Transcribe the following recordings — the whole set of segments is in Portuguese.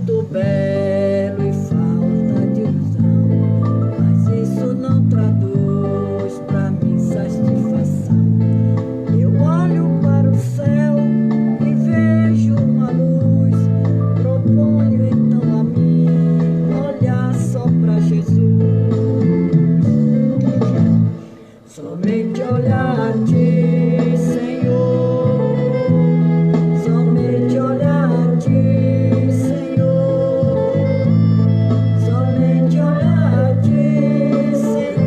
muito belo e falta de ilusão, mas isso não traduz pra mim satisfação. Eu olho para o céu e vejo uma luz, proponho então a mim olhar só pra Jesus, somente olhar a Ti, Senhor, somente olhar a Ti, Senhor, somente olhar a Ti, Senhor,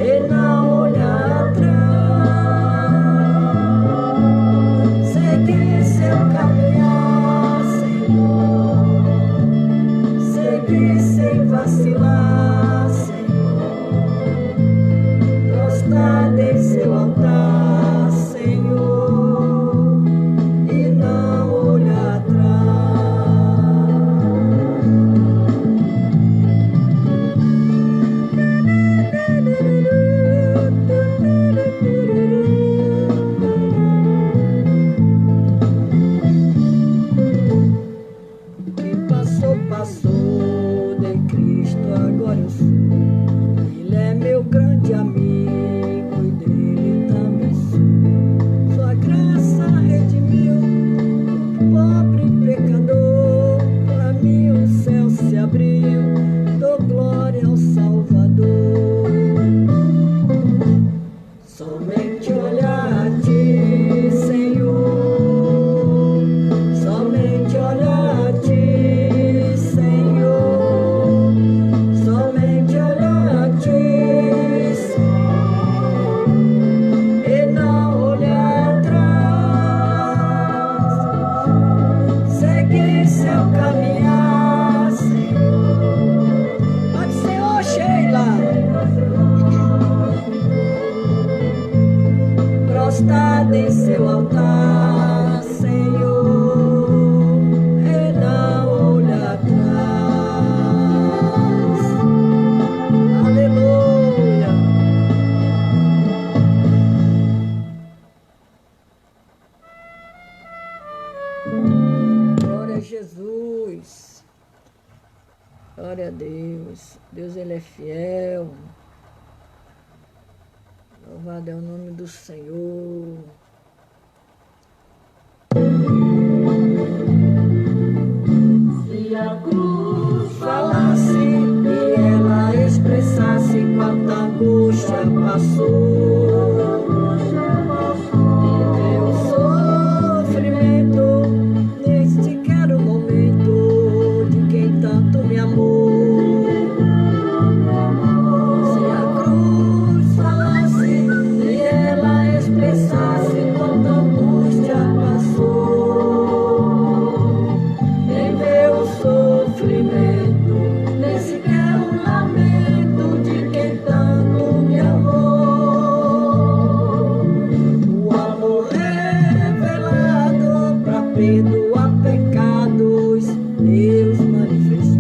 e não olhar atrás, seguir seu caminhar, Senhor, seguir sem vacilar, Senhor, prostrado em seu altar, Senhor, e não olhar atrás. O que passou, passou, de Cristo agora eu sou. Ele é meu grande amigo e dele também sou. Sua graça redimiu o pobre pecador. Para mim o céu se abriu, dou glória ao Salvador. Somente olhar a Ti, Senhor, somente olhar a Ti, Senhor, somente olhar a Ti, Senhor, e não olhar atrás, seguir seu caminhar, Senhor. Pode ser, ô Sheila, prostrado em seu altar, Senhor, e não olhar atrás. Aleluia. Glória a Jesus. Glória a Deus. Deus, Ele é fiel. Louvado é o nome do Senhor. Se a cruz falasse e ela expressasse quanta angústia passou, e o sofrimento neste quero momento de quem tanto me amou. Se a cruz falasse e ela expressasse quanta angústia passou, em meu sofrimento nem sequer um lamento de quem tanto me amou. O amor revelado pra perdoar pecados Deus manifestou.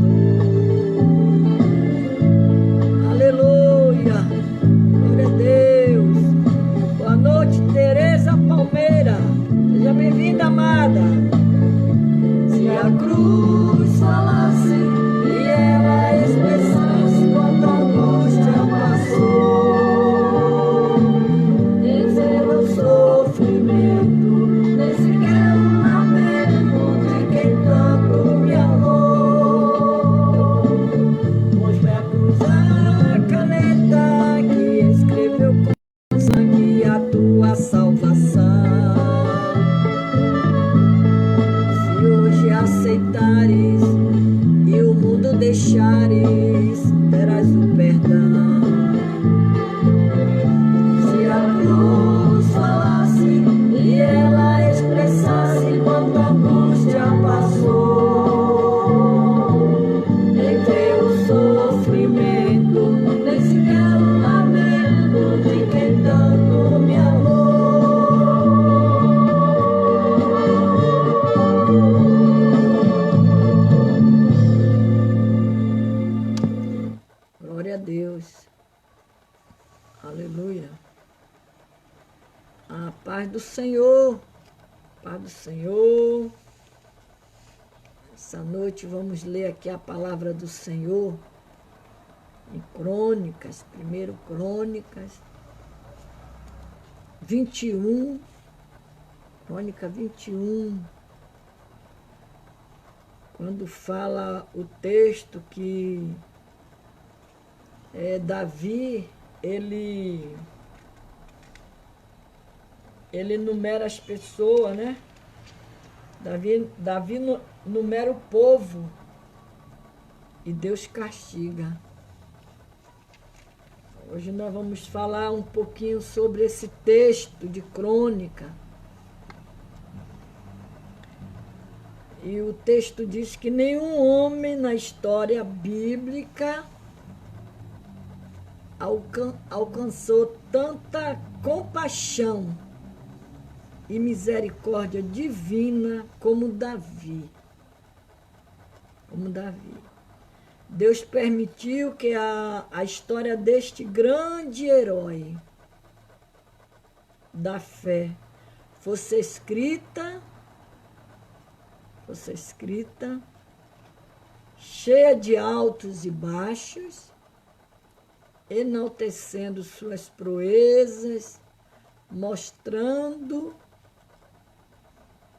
Aleluia, glória a Deus. Boa noite, Tereza Palmeira. Seja bem-vinda, amada. Se a cruz falasse e ela expressasse quanta angústia passou, em seu sofrimento nem sequer um lamento de quem tanto me amou. Pois foi a cruz a caneta que escreveu com sangue a tua salvação. Se hoje aceitares e o mundo deixares, terás o perdão. Se a cruz falasse e ela expressasse quanta angústia passou, em teu sofrimento nem sequer um lamento de quem tanto me amou. Glória a Deus. Aleluia. A paz do Senhor. Paz do Senhor. Essa noite vamos ler aqui a palavra do Senhor em Crônicas, primeiro Crônicas 21, Crônica 21, quando fala o texto que Davi, ele numera as pessoas, né? Davi numera o povo e Deus castiga. Hoje nós vamos falar um pouquinho sobre esse texto de Crônica. E o texto diz que nenhum homem na história bíblica alcançou tanta compaixão e misericórdia divina como Davi. Deus permitiu que a história deste grande herói da fé fosse escrita, cheia de altos e baixos, enaltecendo suas proezas, mostrando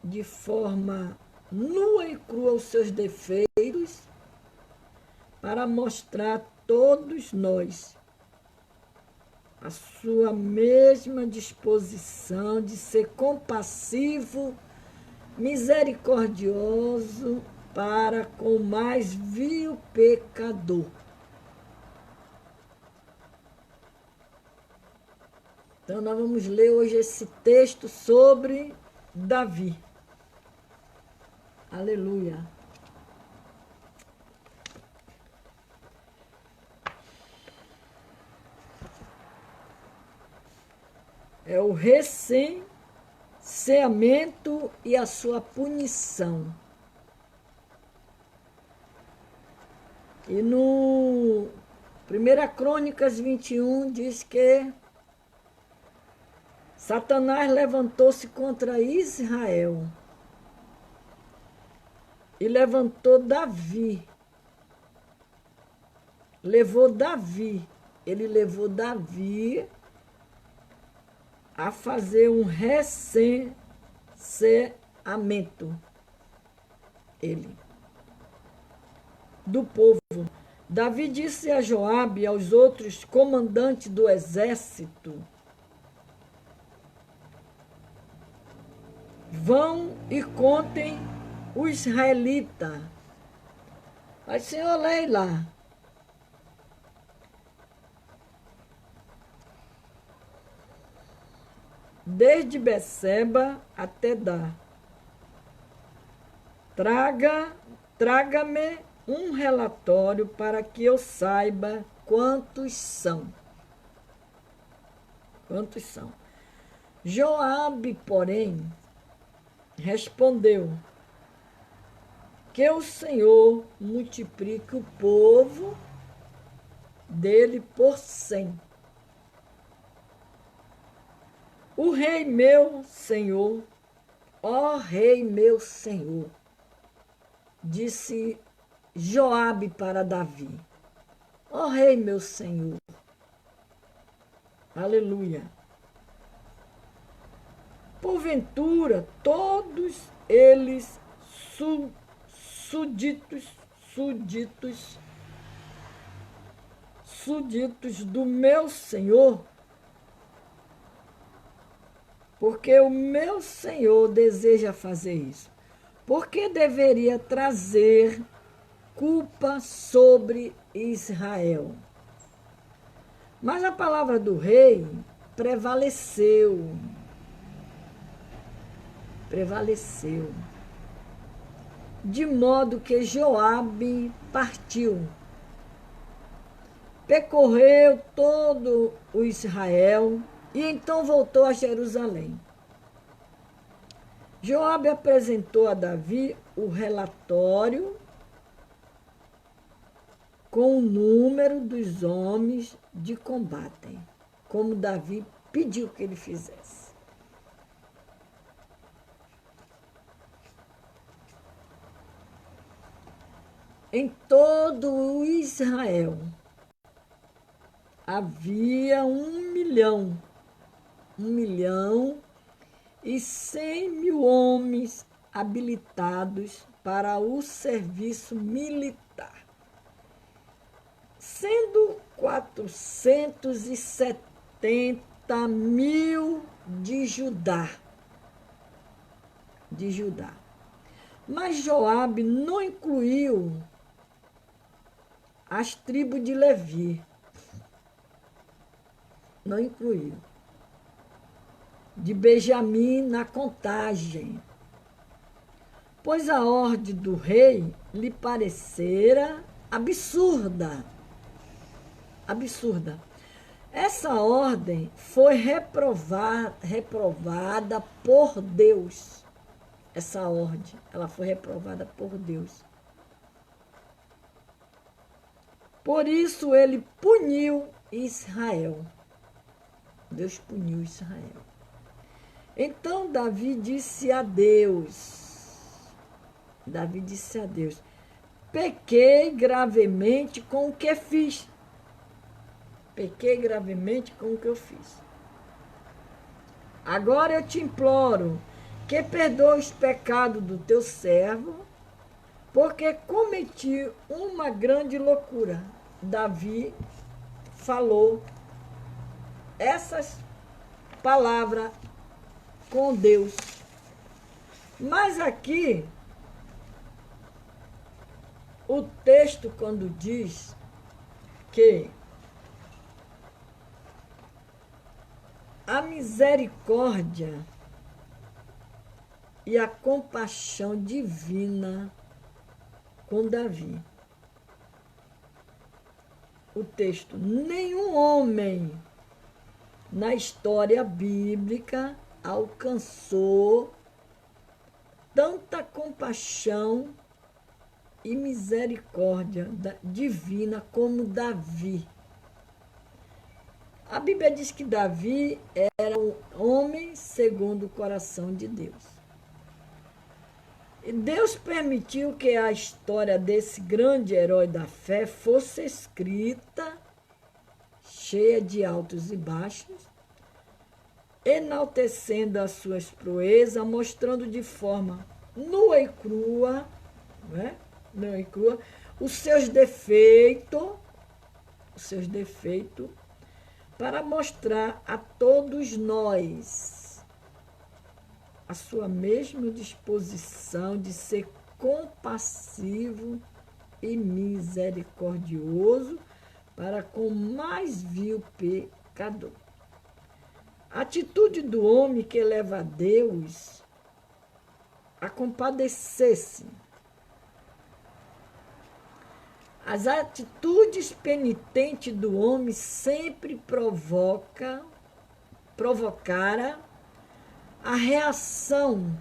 de forma nua e crua os seus defeitos, para mostrar a todos nós a sua mesma disposição de ser compassivo, misericordioso para com o mais vil pecador. Então, nós vamos ler hoje esse texto sobre Davi. Aleluia. É o recenseamento e a sua punição. E no 1 Crônicas 21 diz que Satanás levantou-se contra Israel e levantou Davi. Ele levou Davi a fazer um recenseamento do povo. Davi disse a Joabe e aos outros comandantes do exército: vão e contem os israelitas. Aí, Senhor, leia lá. Desde Beceba até Dan. Traga-me um relatório para que eu saiba quantos são. Joabe, porém, respondeu: que o Senhor multiplique o povo dele por 100. O rei meu senhor, ó rei meu senhor, disse Joabe para Davi, ó rei meu senhor, aleluia. Porventura, todos eles súditos do meu senhor, porque o meu senhor deseja fazer isso. Por que deveria trazer culpa sobre Israel? Mas a palavra do rei prevaleceu. De modo que Joabe partiu. Percorreu todo o Israel e então voltou a Jerusalém. Joabe apresentou a Davi o relatório com o número dos homens de combate, como Davi pediu que ele fizesse. Em todo o Israel havia 1.100.000 homens habilitados para o serviço militar, sendo 470.000 de Judá. Mas Joabe não incluiu as tribos de Levi. Não incluiu. De Benjamim na contagem, pois a ordem do rei lhe parecera absurda. Essa ordem foi reprovada por Deus. Essa ordem, ela foi reprovada por Deus. Por isso ele puniu Israel. Deus puniu Israel. Então Davi disse a Deus, pequei gravemente com o que fiz. Agora eu te imploro que perdoe os pecados do teu servo, porque cometi uma grande loucura. Davi falou essas palavras com Deus. Mas aqui, o texto, quando diz que a misericórdia e a compaixão divina com Davi. O texto: nenhum homem na história bíblica alcançou tanta compaixão e misericórdia divina como Davi. A Bíblia diz que Davi era um homem segundo o coração de Deus. E Deus permitiu que a história desse grande herói da fé fosse escrita, cheia de altos e baixos, enaltecendo as suas proezas, mostrando de forma nua e crua, os seus defeitos, para mostrar a todos nós a sua mesma disposição de ser compassivo e misericordioso para com o mais vil pecador. A atitude do homem que leva a Deus a compadecer-se. As atitudes penitentes do homem sempre provocaram a reação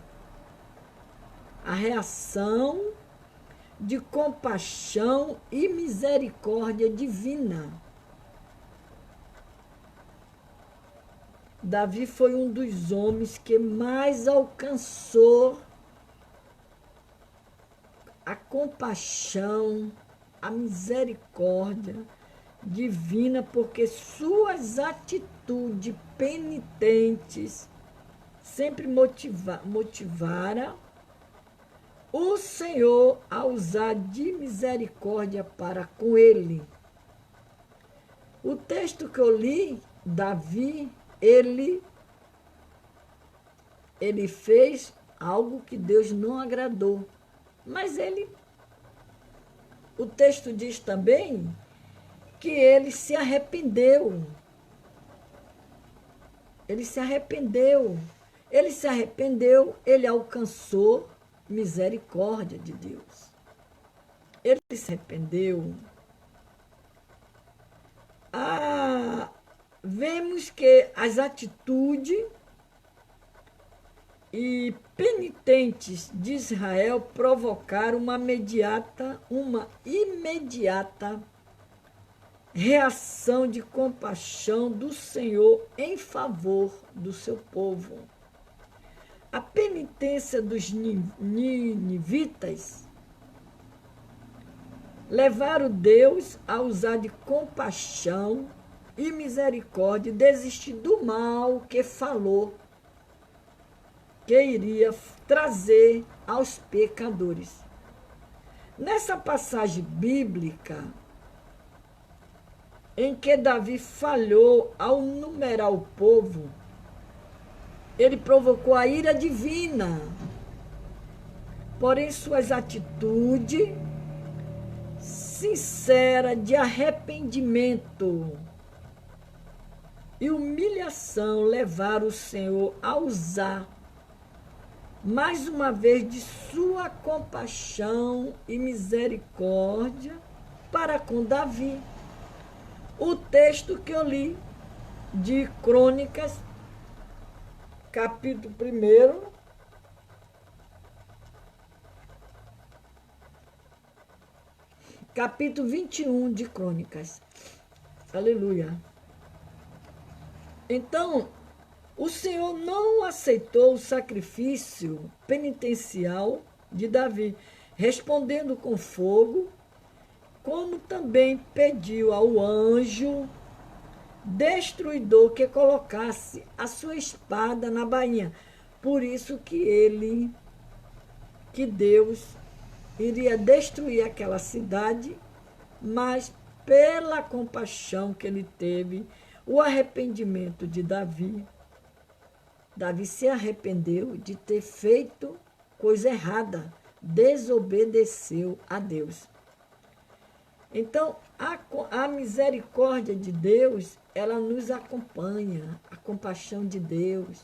de compaixão e misericórdia divina. Davi foi um dos homens que mais alcançou a compaixão, a misericórdia divina, porque suas atitudes penitentes sempre motivaram o Senhor a usar de misericórdia para com ele. O texto que eu li, Davi, ele fez algo que Deus não agradou, mas o texto diz também que ele se arrependeu. Ele alcançou misericórdia de Deus. Ele se arrependeu. Vemos que as atitudes e penitentes de Israel provocaram uma imediata reação de compaixão do Senhor em favor do seu povo. A penitência dos ninivitas levaram Deus a usar de compaixão e misericórdia e desistir do mal que falou que iria trazer aos pecadores. Nessa passagem bíblica, em que Davi falhou ao numerar o povo, ele provocou a ira divina. Porém, suas atitudes sinceras de arrependimento e humilhação levaram o Senhor a usar mais uma vez de sua compaixão e misericórdia para com Davi. O texto que eu li de Crônicas, capítulo 1, capítulo 21 de Crônicas. Aleluia. Então, o Senhor não aceitou o sacrifício penitencial de Davi, respondendo com fogo, como também pediu ao anjo destruidor que colocasse a sua espada na bainha. Por isso que Deus iria destruir aquela cidade, mas pela compaixão que ele teve, o arrependimento de Davi. Davi se arrependeu de ter feito coisa errada, desobedeceu a Deus. Então, a misericórdia de Deus, ela nos acompanha, a compaixão de Deus.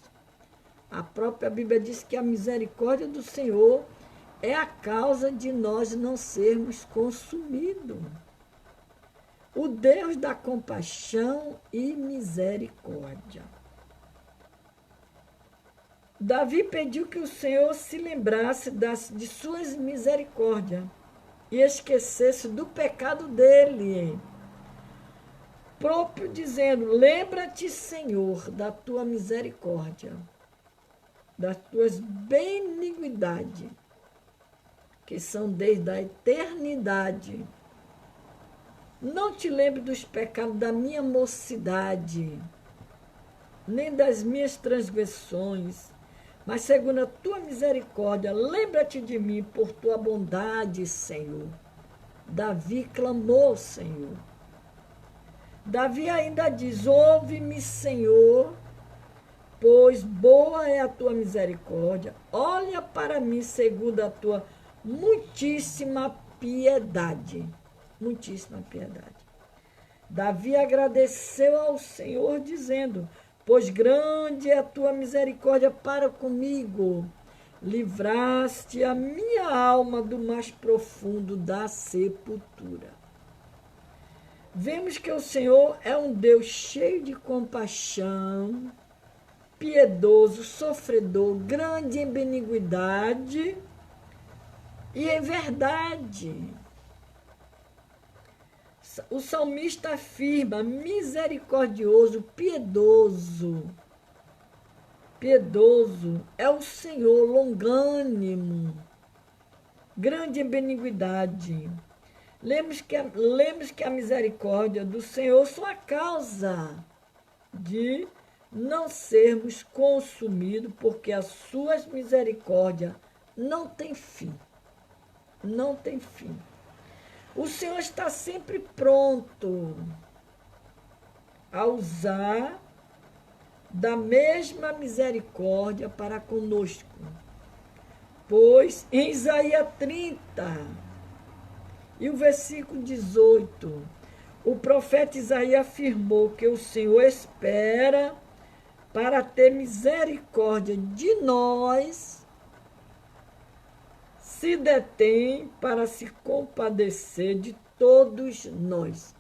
A própria Bíblia diz que a misericórdia do Senhor é a causa de nós não sermos consumidos. O Deus da compaixão e misericórdia. Davi pediu que o Senhor se lembrasse de suas misericórdias e esquecesse do pecado dele, próprio dizendo: lembra-te, Senhor, da tua misericórdia, das tuas benignidades, que são desde a eternidade. Não te lembre dos pecados da minha mocidade, nem das minhas transgressões, mas segundo a tua misericórdia, lembra-te de mim por tua bondade, Senhor. Davi clamou, Senhor. Davi ainda diz: ouve-me, Senhor, pois boa é a tua misericórdia. Olha para mim segundo a tua muitíssima piedade. Muitíssima piedade. Davi agradeceu ao Senhor, dizendo: pois grande é a tua misericórdia para comigo. Livraste a minha alma do mais profundo da sepultura. Vemos que o Senhor é um Deus cheio de compaixão, piedoso, sofredor, grande em benignidade e em verdade. O salmista afirma: misericordioso, piedoso. Piedoso é o Senhor, longânimo, grande em benignidade. Lemos que a misericórdia do Senhor são a causa de não sermos consumidos, porque as suas misericórdias não têm fim. Não tem fim. O Senhor está sempre pronto a usar da mesma misericórdia para conosco. Pois em Isaías 30, e o versículo 18, o profeta Isaías afirmou que o Senhor espera para ter misericórdia de nós, se detém para se compadecer de todos nós.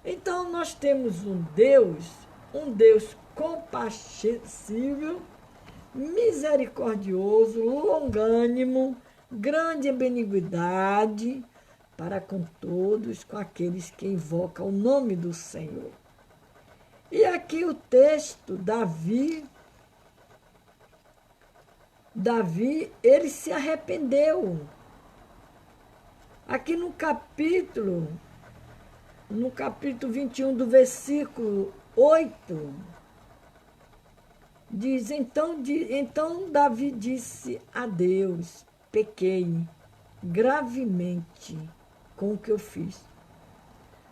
Então, nós temos um Deus compassível, misericordioso, longânimo, grande em benignidade, para com todos, com aqueles que invocam o nome do Senhor. E aqui o texto, Davi, ele se arrependeu. Aqui no capítulo 21 do versículo 8, diz, então Davi disse a Deus, pequei gravemente com o que eu fiz.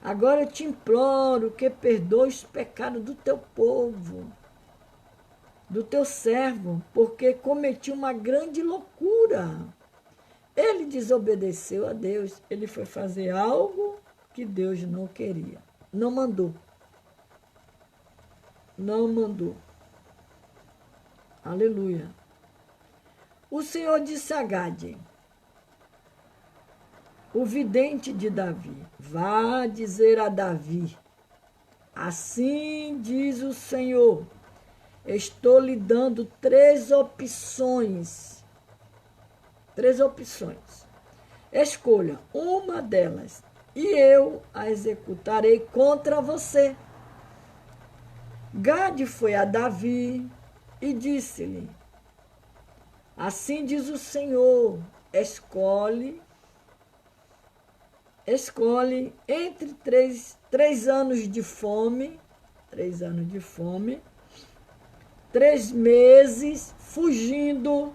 Agora eu te imploro que perdoe os pecados do teu povo, do teu servo, porque cometi uma grande loucura. Ele desobedeceu a Deus, ele foi fazer algo que Deus não queria. Não mandou. Não mandou. Aleluia. O Senhor disse a Gade, o vidente de Davi, vá dizer a Davi, assim diz o Senhor, estou lhe dando três opções. Escolha uma delas e eu a executarei contra você. Gade foi a Davi e disse-lhe, assim diz o Senhor, escolhe entre três anos de fome, 3 meses fugindo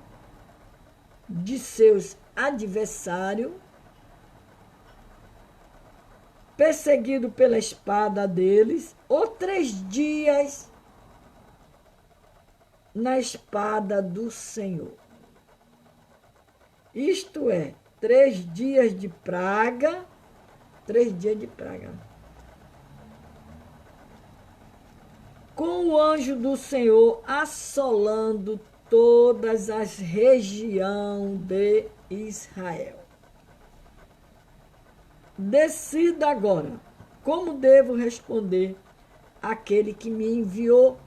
de seus adversários, perseguido pela espada deles, ou 3 dias na espada do Senhor. Isto é, 3 dias de praga, 3 dias de praga. Com o anjo do Senhor assolando todas as regiões de Israel. Decida agora, como devo responder àquele que me enviou?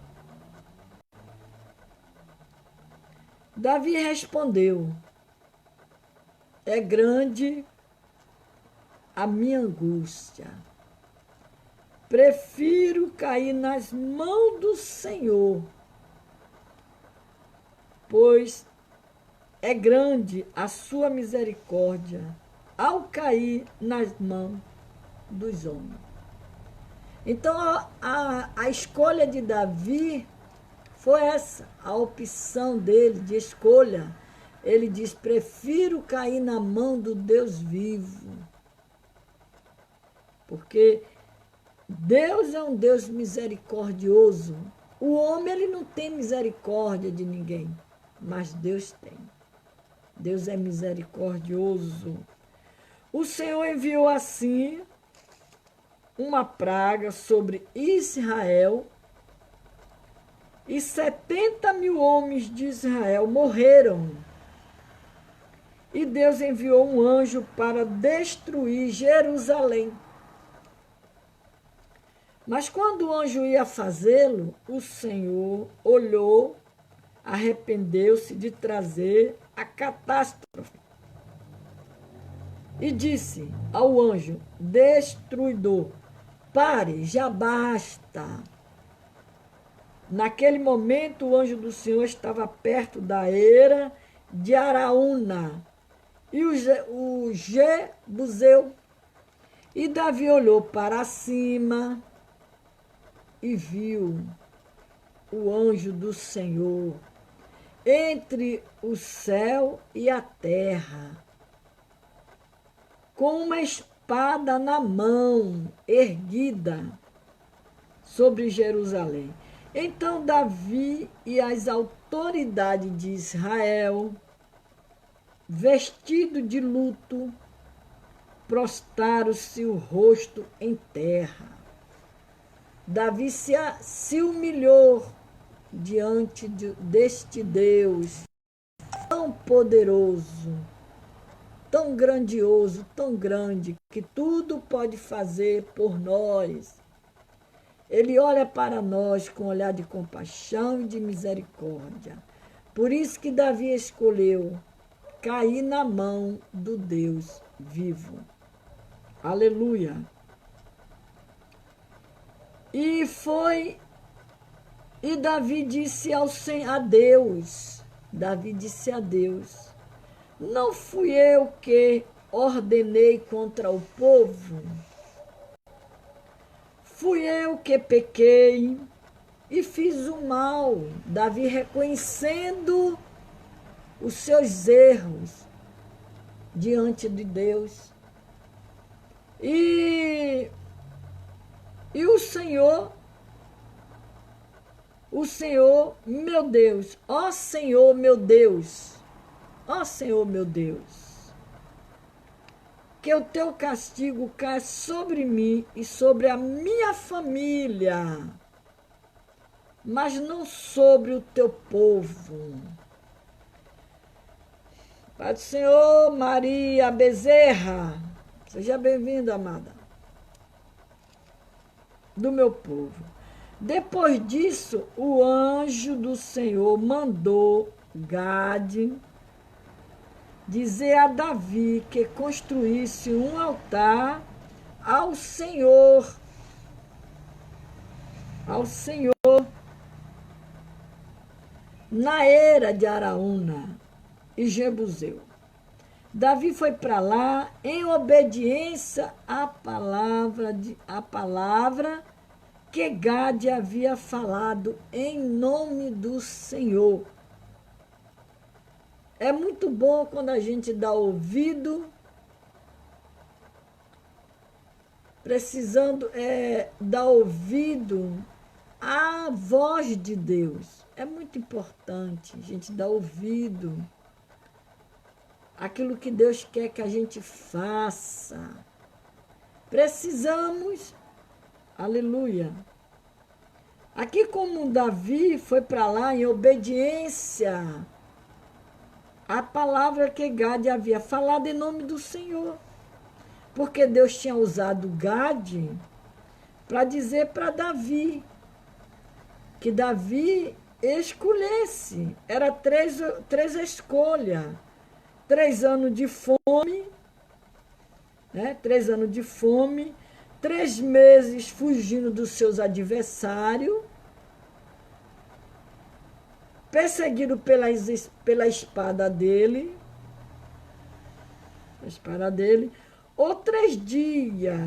Davi respondeu, é grande a minha angústia. Prefiro cair nas mãos do Senhor, pois é grande a sua misericórdia ao cair nas mãos dos homens. Então, a escolha de Davi foi essa, a opção dele de escolha. Ele diz, prefiro cair na mão do Deus vivo. Porque Deus é um Deus misericordioso. O homem, ele não tem misericórdia de ninguém, mas Deus tem. Deus é misericordioso. O Senhor enviou assim uma praga sobre Israel e 70.000 homens de Israel morreram. E Deus enviou um anjo para destruir Jerusalém. Mas quando o anjo ia fazê-lo, o Senhor olhou, arrependeu-se de trazer a catástrofe. E disse ao anjo destruidor, pare, já basta. Naquele momento, o anjo do Senhor estava perto da eira de Araúna e o Jebuseu. E Davi olhou para cima e viu o anjo do Senhor entre o céu e a terra, com uma espada na mão, erguida sobre Jerusalém. Então Davi e as autoridades de Israel, vestido de luto, prostraram-se o rosto em terra. Davi se humilhou diante deste Deus tão poderoso, tão grandioso, tão grande, que tudo pode fazer por nós. Ele olha para nós com olhar de compaixão e de misericórdia. Por isso que Davi escolheu cair na mão do Deus vivo. Aleluia! E Davi disse a Deus, não fui eu que ordenei contra o povo? Fui eu que pequei e fiz o mal. Davi reconhecendo os seus erros diante de Deus. E o Senhor, meu Deus, ó Senhor, meu Deus, ó Senhor, meu Deus, que o teu castigo caia sobre mim e sobre a minha família, mas não sobre o teu povo. Pai do Senhor, Maria Bezerra, seja bem-vinda, amada, do meu povo. Depois disso, o anjo do Senhor mandou Gade dizer a Davi que construísse um altar ao Senhor, na era de Araúna e Jebuseu. Davi foi para lá em obediência à palavra que Gade havia falado em nome do Senhor. É muito bom quando a gente dá ouvido, precisando dar ouvido à voz de Deus. É muito importante a gente dar ouvido àquilo que Deus quer que a gente faça. Precisamos, aleluia. Aqui como Davi foi para lá em obediência à palavra que Gade havia falado em nome do Senhor. Porque Deus tinha usado Gade para dizer para Davi que Davi escolhesse. Era três escolhas. 3 anos de fome, né? 3 anos de fome, 3 meses fugindo dos seus adversários, perseguido pela espada dele, ou 3 dias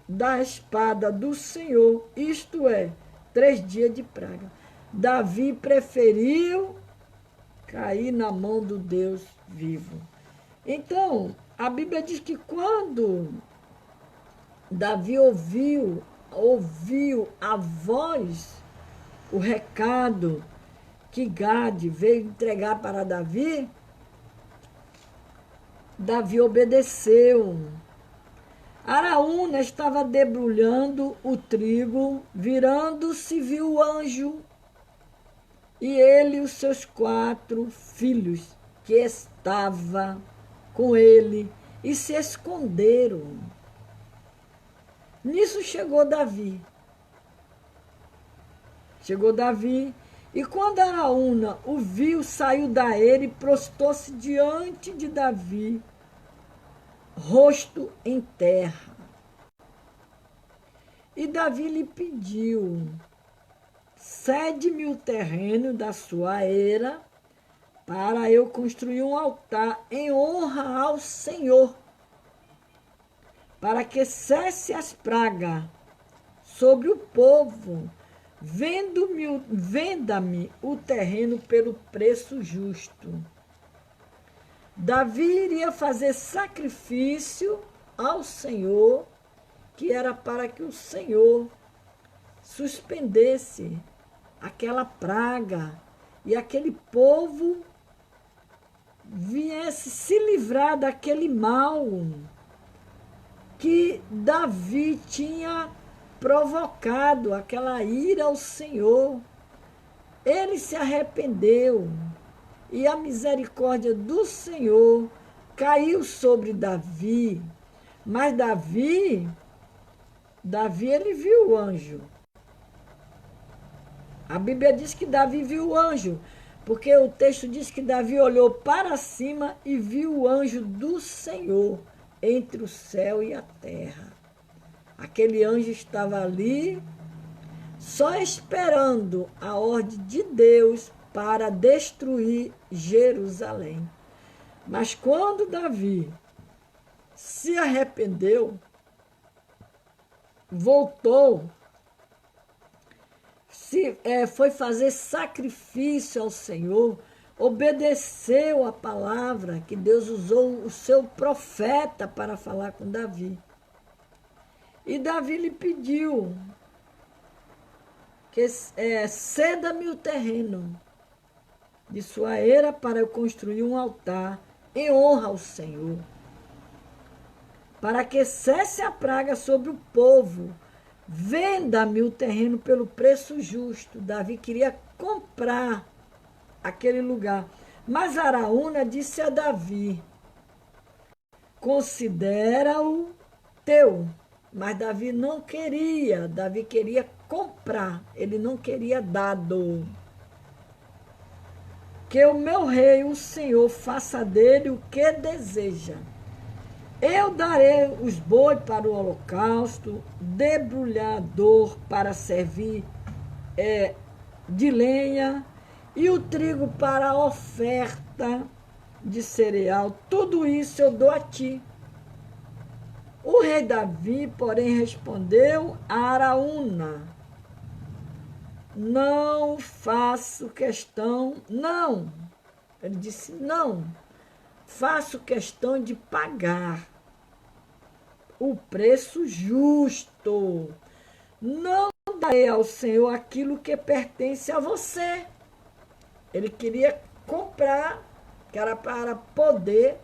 da espada do Senhor, isto é, 3 dias de praga. Davi preferiu cair na mão do Deus vivo. Então, a Bíblia diz que quando Davi ouviu a voz, o recado que Gade veio entregar para Davi, Davi obedeceu. Araúna estava debrulhando o trigo, virando-se, viu o anjo, e ele e os seus 4 filhos que estavam com ele, e se esconderam. Nisso chegou Davi, e quando Araúna o viu, saiu da era e prostou-se diante de Davi, rosto em terra. E Davi lhe pediu: cede-me o terreno da sua era, para eu construir um altar em honra ao Senhor, para que cesse as pragas sobre o povo. Venda-me o terreno pelo preço justo. Davi iria fazer sacrifício ao Senhor, que era para que o Senhor suspendesse aquela praga e aquele povo viesse se livrar daquele mal que Davi tinha provocado, aquela ira ao Senhor. Ele se arrependeu e a misericórdia do Senhor caiu sobre Davi. Mas Davi ele viu o anjo. A Bíblia diz que Davi viu o anjo, porque o texto diz que Davi olhou para cima e viu o anjo do Senhor entre o céu e a terra. Aquele anjo estava ali só esperando a ordem de Deus para destruir Jerusalém. Mas quando Davi se arrependeu, voltou, foi fazer sacrifício ao Senhor, obedeceu a palavra que Deus usou o seu profeta para falar com Davi. E Davi lhe pediu que ceda-me o terreno de sua eira para eu construir um altar em honra ao Senhor, para que cesse a praga sobre o povo. Venda-me o terreno pelo preço justo. Davi queria comprar aquele lugar. Mas Araúna disse a Davi: considera-o teu. Mas Davi não queria. Davi queria comprar. Ele não queria dado. Que o meu rei, o Senhor, faça dele o que deseja. Eu darei os bois para o holocausto, debulhador para servir de lenha, e o trigo para a oferta de cereal. Tudo isso eu dou a ti. O rei Davi, porém, respondeu a Araúna: não faço questão, não. Ele disse: não. Faço questão de pagar o preço justo. Não darei ao Senhor aquilo que pertence a você. Ele queria comprar, que era para poder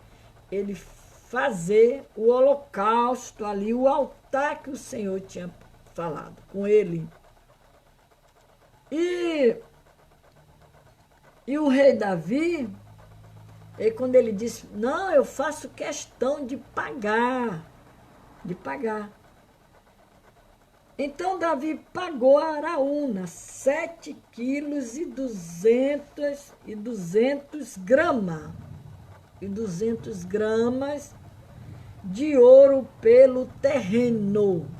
ele fazer o holocausto ali, o altar que o Senhor tinha falado com ele. E o rei Davi, quando ele disse: não, eu faço questão de pagar. Então Davi pagou a Araúna 7 quilos e 200 gramas de ouro pelo terreno.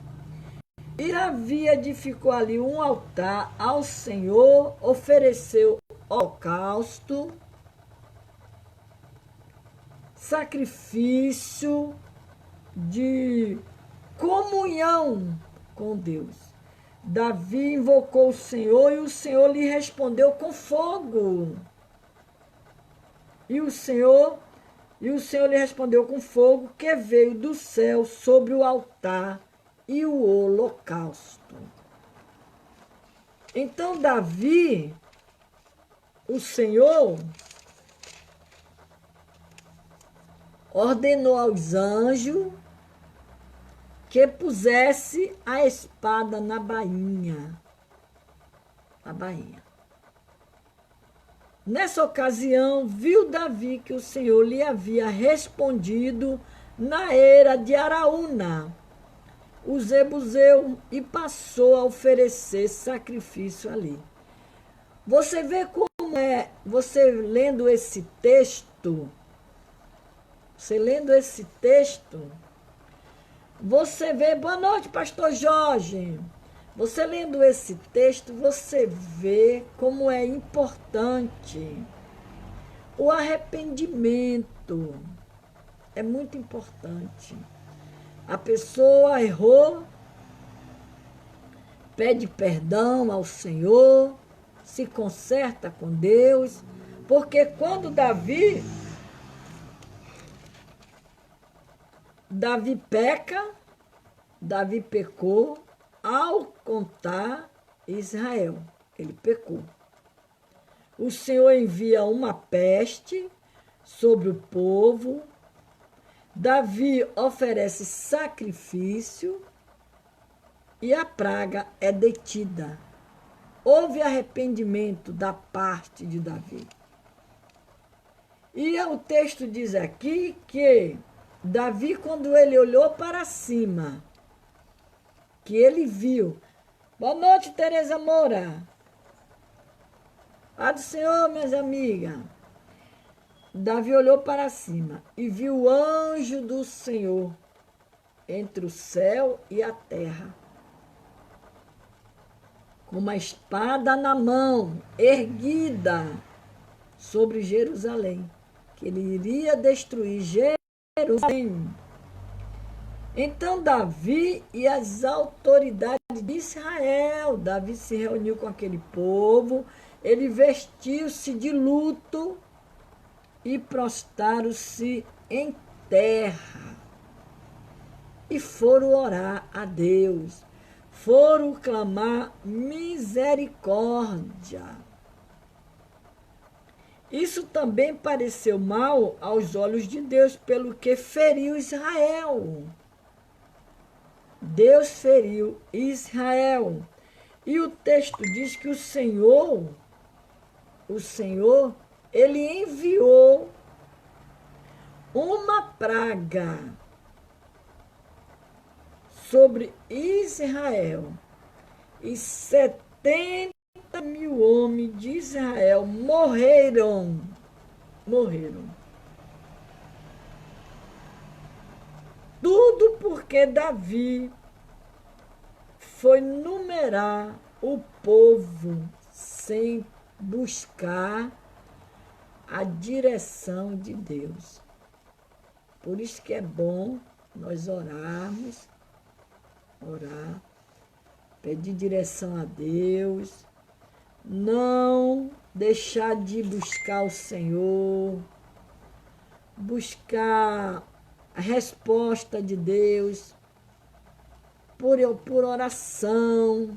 E Davi edificou ali um altar ao Senhor, ofereceu holocausto, sacrifício de comunhão com Deus. Davi invocou o Senhor e o Senhor lhe respondeu com fogo. E o Senhor lhe respondeu com fogo que veio do céu sobre o altar e o holocausto. Então Davi, o Senhor, ordenou aos anjos que pusesse a espada na bainha. Nessa ocasião, viu Davi que o Senhor lhe havia respondido na eira de Araúna, o Jebuseu, e passou a oferecer sacrifício ali. Você vê como é, você lendo esse texto, você vê, boa noite, pastor Jorge. Você lendo esse texto, você vê como é importante o arrependimento. É muito importante. A pessoa errou, pede perdão ao Senhor, se conserta com Deus, porque quando Davi pecou ao contar Israel. Ele pecou. O Senhor envia uma peste sobre o povo. Davi oferece sacrifício e a praga é detida. Houve arrependimento da parte de Davi. E o texto diz aqui que Davi, quando ele olhou para cima, que ele viu. Boa noite, Tereza Moura. Paz do Senhor, minhas amigas. Davi olhou para cima e viu o anjo do Senhor entre o céu e a terra, com uma espada na mão, erguida sobre Jerusalém, que ele iria destruir Jerusalém Então Davi e as autoridades de Israel, Davi se reuniu com aquele povo, ele vestiu-se de luto e prostraram-se em terra. E foram orar a Deus, foram clamar misericórdia. Isso também pareceu mal aos olhos de Deus, pelo que feriu Israel. Deus feriu Israel. E o texto diz que o Senhor, ele enviou uma praga sobre Israel. E 70.000 homens de Israel morreram. Tudo porque Davi foi numerar o povo sem buscar a direção de Deus. Por isso que é bom nós orarmos, pedir direção a Deus, não deixar de buscar o Senhor, buscar a resposta de Deus por oração.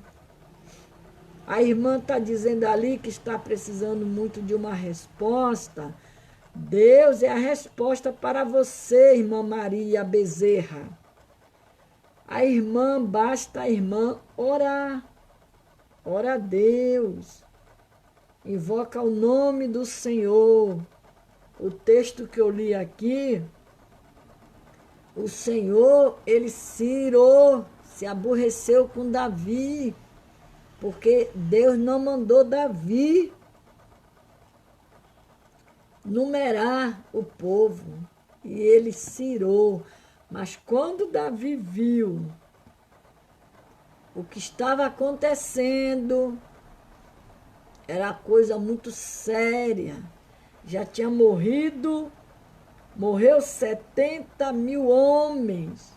A irmã está dizendo ali que está precisando muito de uma resposta. Deus é a resposta para você, irmã Maria Bezerra. Basta a irmã orar. Ora a Deus. Invoca o nome do Senhor. O texto que eu li aqui, o Senhor, ele se aborreceu com Davi, porque Deus não mandou Davi numerar o povo, e ele se irou. Mas quando Davi viu o que estava acontecendo, era coisa muito séria. Já tinha morreu 70.000 homens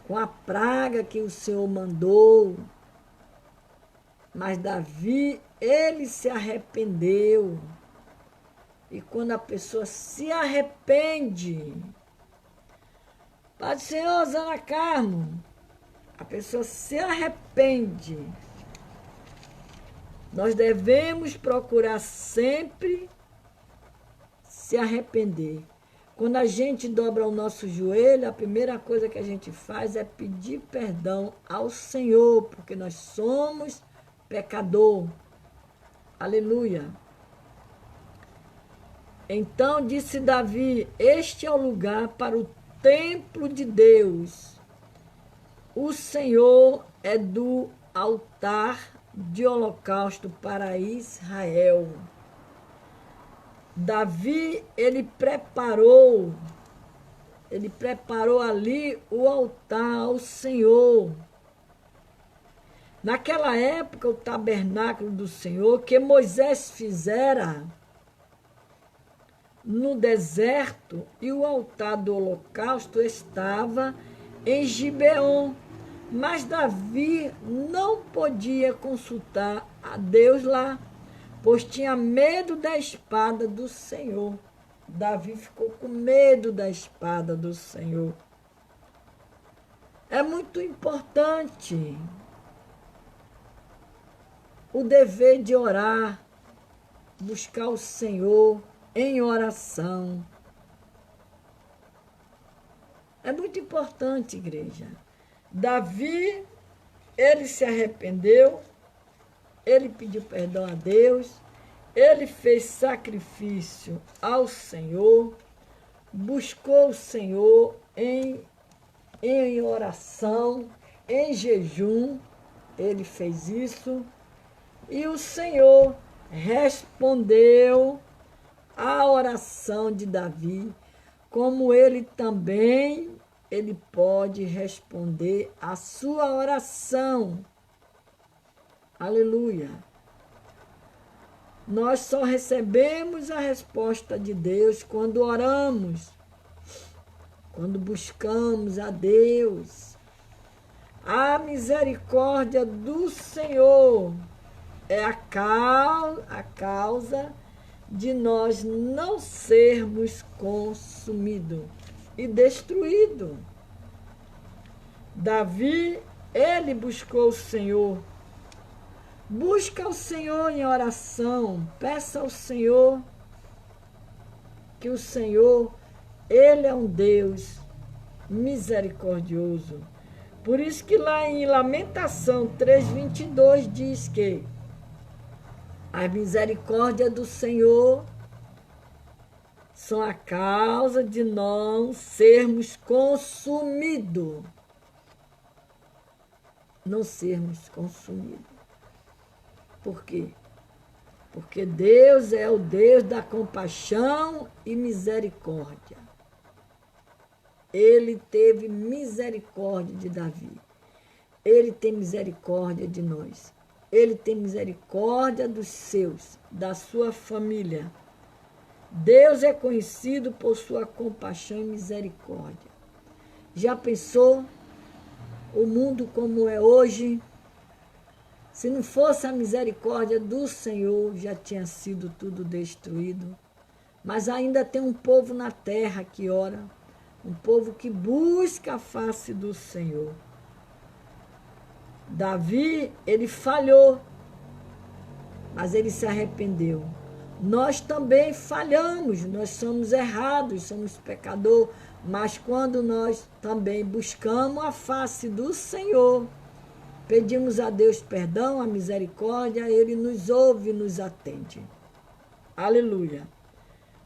com a praga que o Senhor mandou. Mas Davi, ele se arrependeu. E quando a pessoa se arrepende, Pai do Senhor, Zana Carmo, a pessoa se arrepende. Nós devemos procurar sempre se arrepender. Quando a gente dobra o nosso joelho, a primeira coisa que a gente faz é pedir perdão ao Senhor, porque nós somos pecador. Aleluia. Então disse Davi: este é o lugar para o templo de Deus. O Senhor é do altar de holocausto para Israel. Davi, ele preparou ali o altar ao Senhor. Naquela época, o tabernáculo do Senhor, que Moisés fizera no deserto, e o altar do holocausto estava em Gibeon. Mas Davi não podia consultar a Deus lá, pois tinha medo da espada do Senhor. Davi ficou com medo da espada do Senhor. É muito importante o dever de orar, buscar o Senhor em oração. É muito importante, igreja. Davi, ele se arrependeu, ele pediu perdão a Deus, ele fez sacrifício ao Senhor, buscou o Senhor em oração, em jejum, ele fez isso, e o Senhor respondeu à oração de Davi, como ele também, ele pode responder a sua oração. Aleluia. Nós só recebemos a resposta de Deus quando oramos quando buscamos a Deus, a misericórdia do Senhor é a causa de nós não sermos consumidos e destruídos. Davi, ele buscou o Senhor. Busca o Senhor em oração, peça ao Senhor que o Senhor, ele é um Deus misericordioso. Por isso que lá em Lamentação 3:22 diz que a misericórdia do Senhor são a causa de não sermos consumidos. Não sermos consumidos. Por quê? Porque Deus é o Deus da compaixão e misericórdia. Ele teve misericórdia de Davi. Ele tem misericórdia de nós. Ele tem misericórdia dos seus, da sua família. Deus é conhecido por sua compaixão e misericórdia. Já pensou o mundo como é hoje? Se não fosse a misericórdia do Senhor, já tinha sido tudo destruído. Mas ainda tem um povo na terra que ora, um povo que busca a face do Senhor. Davi, ele falhou, mas ele se arrependeu. Nós também falhamos, nós somos errados, somos pecadores, mas quando nós também buscamos a face do Senhor, pedimos a Deus perdão, a misericórdia, Ele nos ouve e nos atende. Aleluia.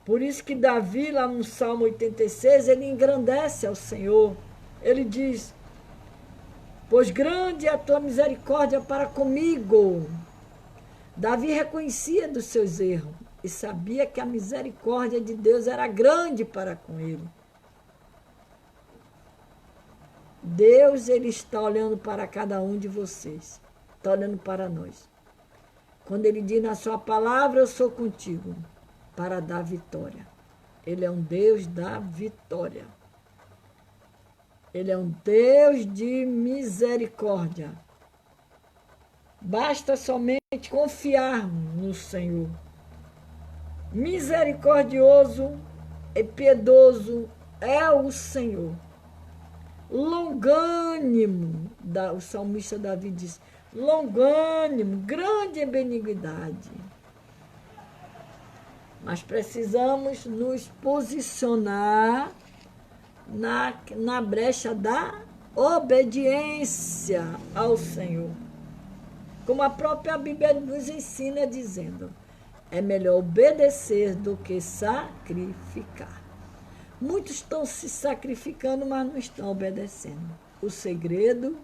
Por isso que Davi, lá no Salmo 86, ele engrandece ao Senhor. Ele diz, pois grande é a tua misericórdia para comigo. Davi reconhecia dos seus erros e sabia que a misericórdia de Deus era grande para com ele. Deus, ele está olhando para cada um de vocês, está olhando para nós. Quando ele diz na sua palavra, eu sou contigo, para dar vitória. Ele é um Deus da vitória. Ele é um Deus de misericórdia. Basta somente confiar no Senhor. Misericordioso e piedoso é o Senhor. Longânimo, o salmista Davi diz, longânimo, grande em benignidade. Mas precisamos nos posicionar na brecha da obediência ao Senhor. Como a própria Bíblia nos ensina dizendo, é melhor obedecer do que sacrificar. Muitos estão se sacrificando, mas não estão obedecendo. O segredo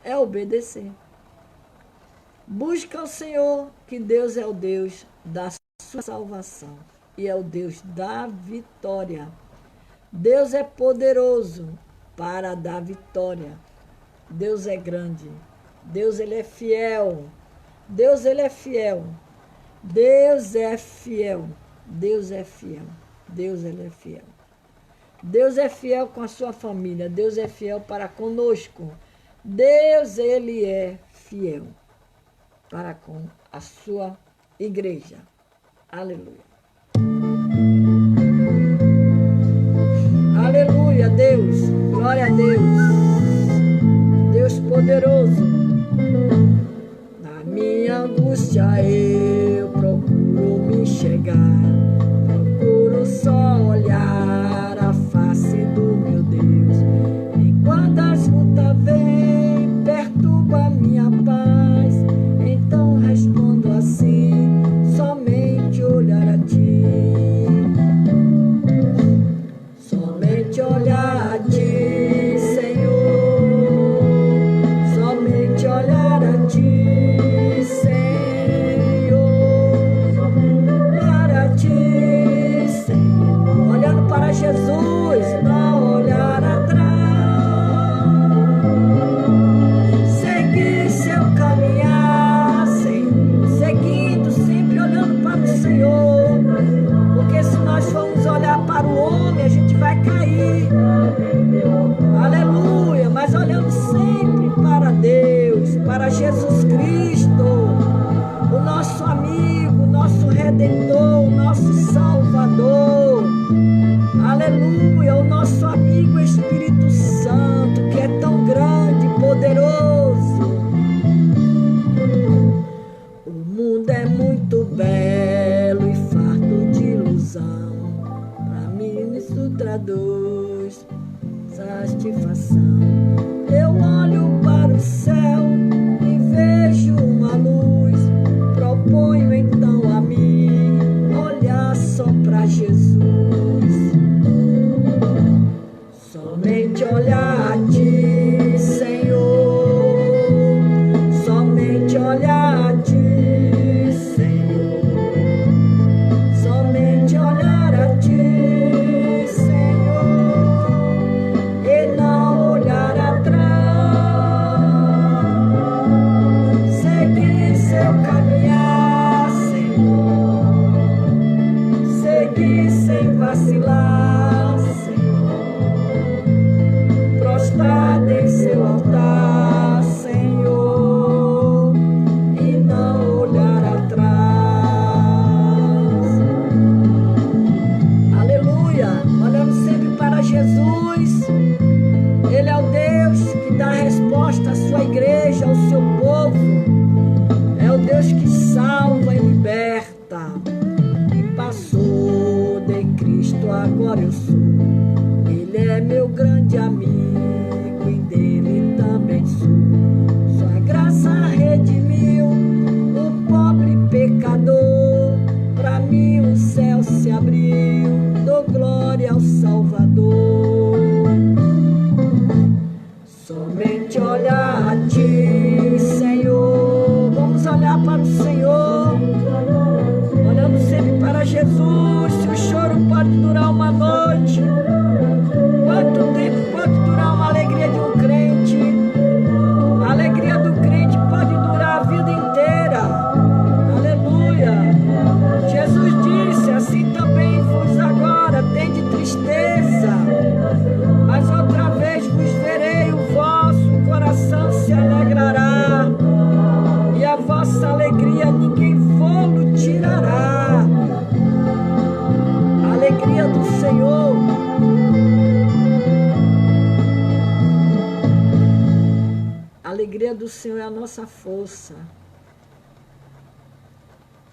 é obedecer. Busca o Senhor, que Deus é o Deus da sua salvação e é o Deus da vitória. Deus é poderoso para dar vitória. Deus é grande. Deus, ele é fiel. Deus, ele é fiel. Deus é fiel. Deus é fiel. Deus, ele é fiel. Deus é fiel com a sua família. Deus é fiel para conosco. Deus, ele é fiel para com a sua igreja. Aleluia. Aleluia, Deus. Glória a Deus. Deus poderoso. Na minha angústia eu procuro me chegar. Procuro só olhar a face do meu Deus. Enquanto as lutas vêm, perturba a minha paz. Então respondo assim, somente olhar a ti. Somente olhar a ti, Senhor. Somente olhar a ti, Senhor. Olhar a ti, Senhor. Olhando para Jesus, não olhar atrás. Seguir seu caminhar, Senhor. Seguindo, sempre olhando para o Senhor. Porque se nós formos olhar para o homem, a gente vai cair. aleluia, o nosso amigo Espírito Santo, que é tão grande e poderoso. O mundo é muito belo e farto de ilusão, pra mim isso traduz satisfação. Eu olho para o céu e vejo uma luz, proponho então a mim olhar só para Jesus, somente olhar a Ti, Senhor, somente olhar a Ti, Senhor, somente olhar a Ti, Senhor, e não olhar atrás, seguir seu caminhar, Senhor, seguir sem vacilar, Senhor, prostrado em seu altar, Senhor, e não olhar atrás. Aleluia! Olhando sempre para Jesus. Ele é o Deus que dá resposta à sua igreja, ao seu povo. É o Deus que salva e liberta. E passou de Cristo, agora eu sou. Ele é meu grande amigo e dele também sou. Sua graça redimiu o pobre pecador. Pra mim o céu se abriu, dou glória ao Salvador. Somente olhar a Ti, Senhor. Vamos olhar para o Senhor, olhando sempre para Jesus. Se o choro pode durar uma noite, quanto tempo pode durar uma alegria de um crente? A alegria do crente pode durar a vida inteira. Aleluia! Jesus disse: assim também vos agora tende tristeza, mas outra vez vos verei, o vosso coração se alegrará, e a vossa alegria ninguém vô-lo tirará. A alegria do Senhor. A alegria do Senhor é a nossa força.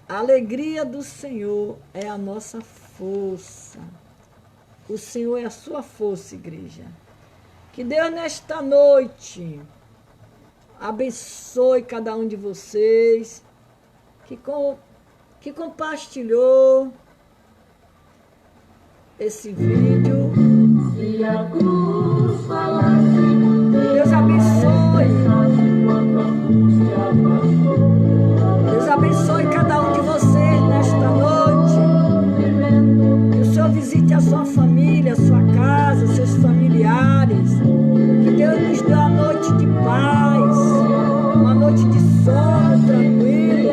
A alegria do Senhor é a nossa força. O Senhor é a sua força, igreja. Que Deus nesta noite abençoe cada um de vocês que compartilhou esse vídeo. Se a cruz falasse, Deus abençoe. Deus abençoe cada um de vocês nesta noite. Que o Senhor visite a sua família, a sua casa, seus familiares. Que Deus nos dê uma noite de paz, uma noite de sono tranquilo.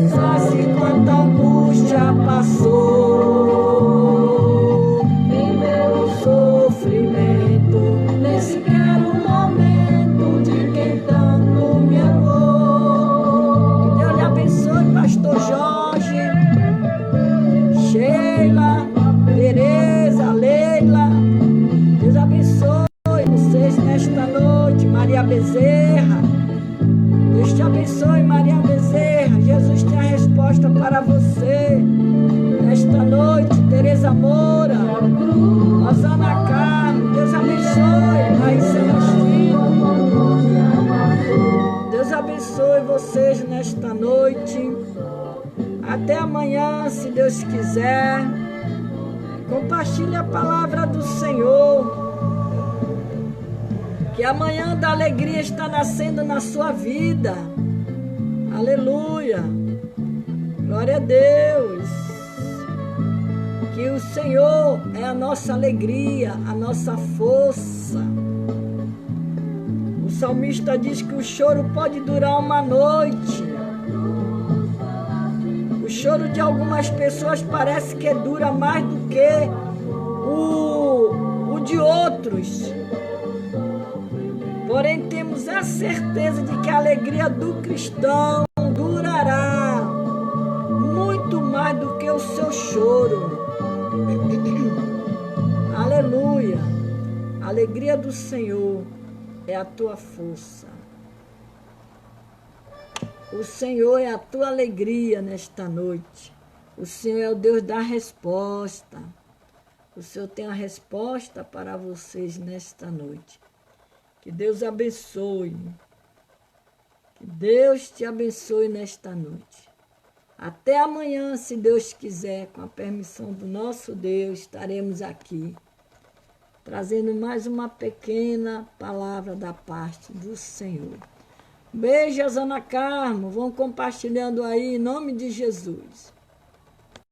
Só assim quando a angústia passou, em meu sofrimento, nem sequer um momento de quem tanto me amou. Que Deus lhe abençoe, pastor Jorge, Sheila, Tereza, Leila. Deus abençoe vocês nesta noite. Maria Bezerra, Deus te abençoe, Maria Bezerra. Jesus tem a resposta para você nesta noite. Tereza Moura, Rosana Carmo, Deus abençoe. Raíssa Celestino, Deus abençoe vocês nesta noite. Até amanhã, se Deus quiser. Compartilhe a palavra do Senhor. Que amanhã da alegria está nascendo na sua vida. Aleluia. Glória a Deus. Que o Senhor é a nossa alegria, a nossa força. O salmista diz que o choro pode durar uma noite. O choro de algumas pessoas parece que dura mais do que o de outros. Porém, temos a certeza de que a alegria do cristão durará muito mais do que o seu choro. alegria do Senhor é a tua força. O Senhor é a tua alegria nesta noite. O Senhor é o Deus da resposta. O Senhor tem a resposta para vocês nesta noite. Que Deus abençoe. Que Deus te abençoe nesta noite. Até amanhã, se Deus quiser, com a permissão do nosso Deus, estaremos aqui, trazendo mais uma pequena palavra da parte do Senhor. Beijo, Ana Carmo. Vão compartilhando aí, em nome de Jesus.